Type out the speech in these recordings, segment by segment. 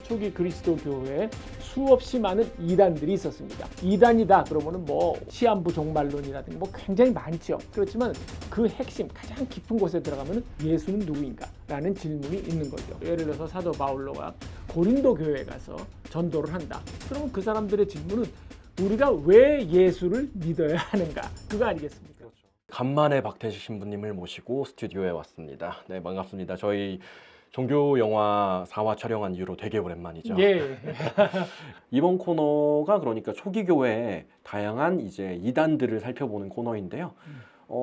초기 그리스도 교회에 수없이 많은 이단들이 있었습니다. 이단이다 그러면은 뭐 시한부 종말론이라든가 뭐 굉장히 많죠. 그렇지만 그 핵심 가장 깊은 곳에 들어가면은 예수는 누구인가? 라는 질문이 있는 거죠. 예를 들어서 사도 바울로가 고린도 교회에 가서 전도를 한다. 그러면 그 사람들의 질문은 우리가 왜 예수를 믿어야 하는가? 그거 아니겠습니까? 그렇죠. 간만에 박태식 신부님을 모시고 스튜디오에 왔습니다. 네, 반갑습니다. 저희 종교 영화 4화 촬영한 이후로 되게 오랜만이죠. 예. 이번 코너가 그러니까 초기 교회의 다양한 이제 이단들을 살펴보는 코너인데요.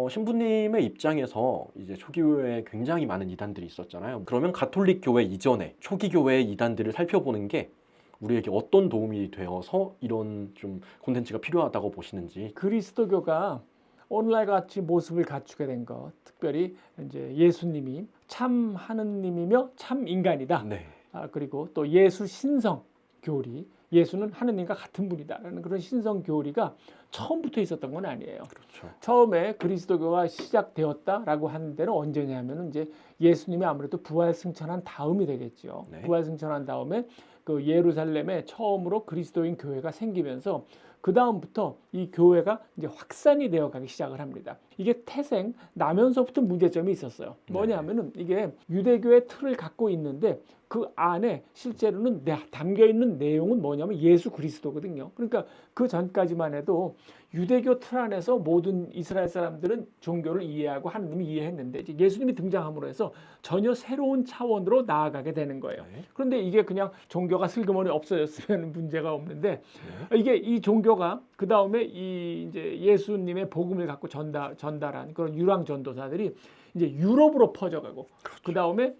신부님의 입장에서 이제 초기 교회에 굉장히 많은 이단들이 있었잖아요. 그러면 가톨릭 교회 이전에 초기 교회의 이단들을 살펴보는 게 우리에게 어떤 도움이 되어서 이런 좀 콘텐츠가 필요하다고 보시는지. 그리스도교가 오늘날 같이 모습을 갖추게 된 것, 특별히 이제 예수님이 참 하느님이며 참 인간이다. 네. 그리고 또 예수 신성 교리, 예수는 하느님과 같은 분이다라는 그런 신성 교리가 처음부터 있었던 건 아니에요. 그렇죠. 처음에 그리스도교가 시작되었다라고 하는 데는 언제냐면 이제 예수님이 아무래도 부활 승천한 다음이 되겠죠. 네. 부활 승천한 다음에 그 예루살렘에 처음으로 그리스도인 교회가 생기면서 그 다음부터 이 교회가 이제 확산이 되어가기 시작을 합니다. 이게 태생 나면서부터 문제점이 있었어요. 뭐냐면은 이게 유대교의 틀을 갖고 있는데 그 안에 실제로는 담겨 있는 내용은 뭐냐면 예수 그리스도거든요. 그러니까 그 전까지만 해도 유대교 틀 안에서 모든 이스라엘 사람들은 종교를 이해하고 하느님이 이해했는데 이제 예수님이 등장함으로 해서 전혀 새로운 차원으로 나아가게 되는 거예요. 네. 그런데 이게 그냥 종교가 슬그머니 없어졌으면 문제가 없는데 네. 이게 이 종교가 그 다음에 이 이제 예수님의 복음을 갖고 전달한 그런 유랑 전도사들이 이제 유럽으로 퍼져가고 그 다음에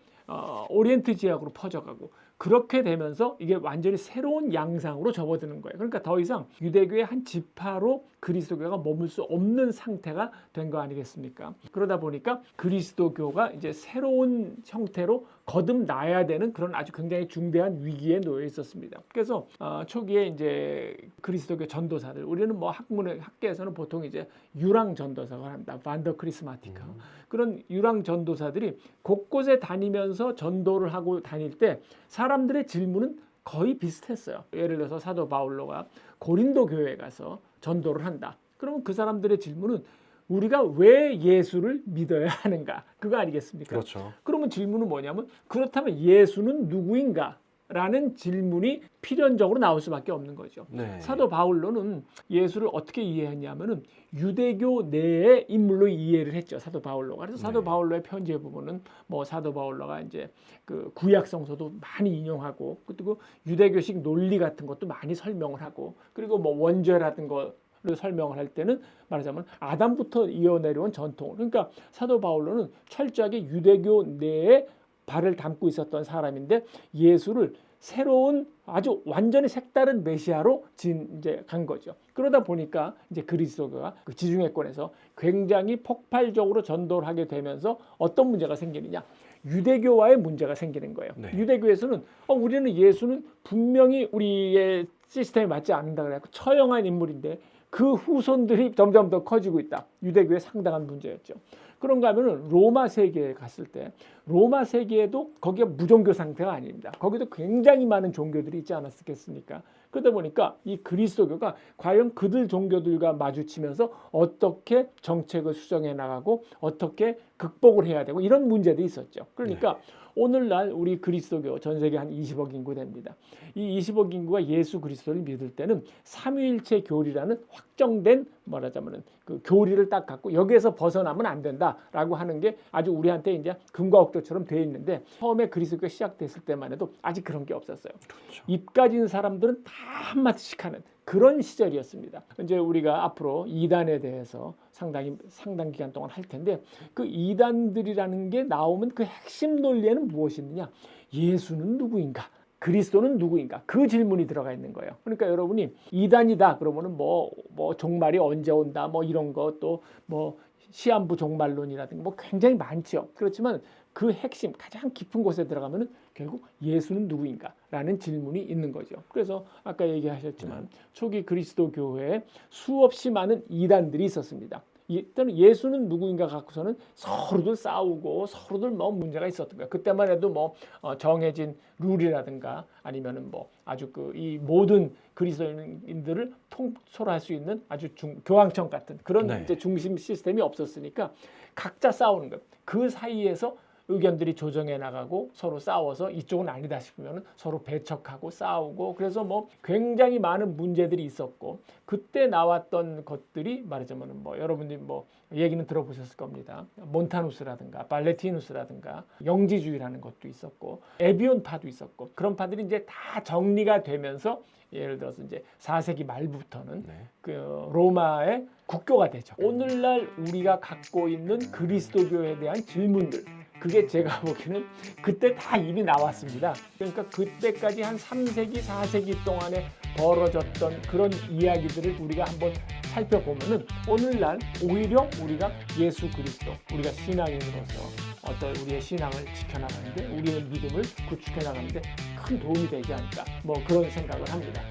오리엔트 지역으로 퍼져가고 그렇게 되면서 이게 완전히 새로운 양상으로 접어드는 거예요. 그러니까 더 이상 유대교의 한 지파로 그리스도교가 머물 수 없는 상태가 된 거 아니겠습니까? 그러다 보니까 그리스도교가 이제 새로운 형태로 거듭나야 되는 그런 아주 굉장히 중대한 위기에 놓여 있었습니다. 그래서 초기에 이제 그리스도교 전도사들, 우리는 뭐 학계에서는 보통 이제 유랑 전도사가 합니다. 반더 크리스마티카. 그런 유랑 전도사들이 곳곳에 다니면서 전도를 하고 다닐 때 사람들의 질문은 거의 비슷했어요. 예를 들어서 사도 바울로가 고린도 교회에 가서 전도를 한다. 그러면 그 사람들의 질문은 우리가 왜 예수를 믿어야 하는가? 그거 아니겠습니까? 그렇죠. 그러면 질문은 뭐냐면 그렇다면 예수는 누구인가? 라는 질문이 필연적으로 나올 수밖에 없는 거죠. 네. 사도 바울로는 예수를 어떻게 이해했냐면은 유대교 내의 인물로 이해를 했죠. 사도 바울로가. 그래서 사도 네. 바울로의 편지에 보면은 뭐 사도 바울로가 이제 그 구약 성서도 많이 인용하고 그리고 유대교식 논리 같은 것도 많이 설명을 하고 그리고 뭐 원죄라든 거 설명을 할 때는 말하자면 아담부터 이어내려온 전통. 그러니까 사도 바울로는 철저하게 유대교 내에 발을 담고 있었던 사람인데 예수를 새로운 아주 완전히 색다른 메시아로 이제 간 거죠. 그러다 보니까 이제 그리스도가 그 지중해권에서 굉장히 폭발적으로 전도를 하게 되면서 어떤 문제가 생기느냐? 유대교와의 문제가 생기는 거예요. 네. 유대교에서는 우리는 예수는 분명히 우리의 시스템에 맞지 않는다 그래갖고 처형한 인물인데 그 후손들이 점점 더 커지고 있다. 유대교의 상당한 문제였죠. 그런가 하면은 로마 세계에 갔을 때 로마 세계에도 거기가 무종교 상태가 아닙니다. 거기도 굉장히 많은 종교들이 있지 않았겠습니까? 그러다 보니까 이 그리스도교가 과연 그들 종교들과 마주치면서 어떻게 정책을 수정해 나가고 어떻게 극복을 해야 되고 이런 문제도 있었죠. 그러니까 오늘날 우리 그리스도교 전 세계 한 20억 인구 됩니다. 이 20억 인구가 예수 그리스도를 믿을 때는 삼위일체 교리라는 확정된 말하자면은 그 교리를 딱 갖고 여기에서 벗어나면 안 된다라고 하는 게 아주 우리한테 이제 금과 옥조처럼 돼 있는데 처음에 그리스도가 시작됐을 때만 해도 아직 그런 게 없었어요. 그렇죠. 입 가진 사람들은 다 한마디씩 하는 그런 시절이었습니다. 이제 우리가 앞으로 이단에 대해서 상당 기간 동안 할 텐데 그 이단들이라는 게 나오면 그 핵심 논리에는 무엇이느냐? 예수는 누구인가? 그리스도는 누구인가? 그 질문이 들어가 있는 거예요. 그러니까 여러분이 이단이다 그러면은 뭐 종말이 언제 온다 뭐 이런 것도 뭐 시한부 종말론이라든가 뭐 굉장히 많죠. 그렇지만 그 핵심 가장 깊은 곳에 들어가면은 결국 예수는 누구인가라는 질문이 있는 거죠. 그래서 아까 얘기하셨지만 초기 그리스도 교회에 수없이 많은 이단들이 있었습니다. 일단 예수는 누구인가 갖고서는 서로들 싸우고 서로들 뭐 문제가 있었던 거야. 그때만 해도 뭐 정해진 룰이라든가 아니면은 뭐 아주 이 모든 그리스도인들을 통솔할 수 있는 아주 교황청 같은 그런 네. 이제 중심 시스템이 없었으니까 각자 싸우는 거예요. 그 사이에서 의견들이 조정해 나가고 서로 싸워서 이쪽은 아니다 싶으면 서로 배척하고 싸우고 그래서 뭐 굉장히 많은 문제들이 있었고 그때 나왔던 것들이 말하자면 뭐 여러분들이 뭐 얘기는 들어보셨을 겁니다. 몬타누스라든가 발레티누스라든가 영지주의라는 것도 있었고 에비온파도 있었고 그런 파들이 이제 다 정리가 되면서 예를 들어서 이제 4세기 말부터는 네. 그 로마의 국교가 되죠. 오늘날 우리가 갖고 있는 그리스도교에 대한 질문들 그게 제가 보기에는 그때 다 이미 나왔습니다. 그러니까 그때까지 한 3세기, 4세기 동안에 벌어졌던 그런 이야기들을 우리가 한번 살펴보면은 오늘날 오히려 우리가 예수 그리스도, 우리가 신앙인으로서 어떤 우리의 신앙을 지켜나가는데 우리의 믿음을 구축해 나가는데 큰 도움이 되지 않을까 뭐 그런 생각을 합니다.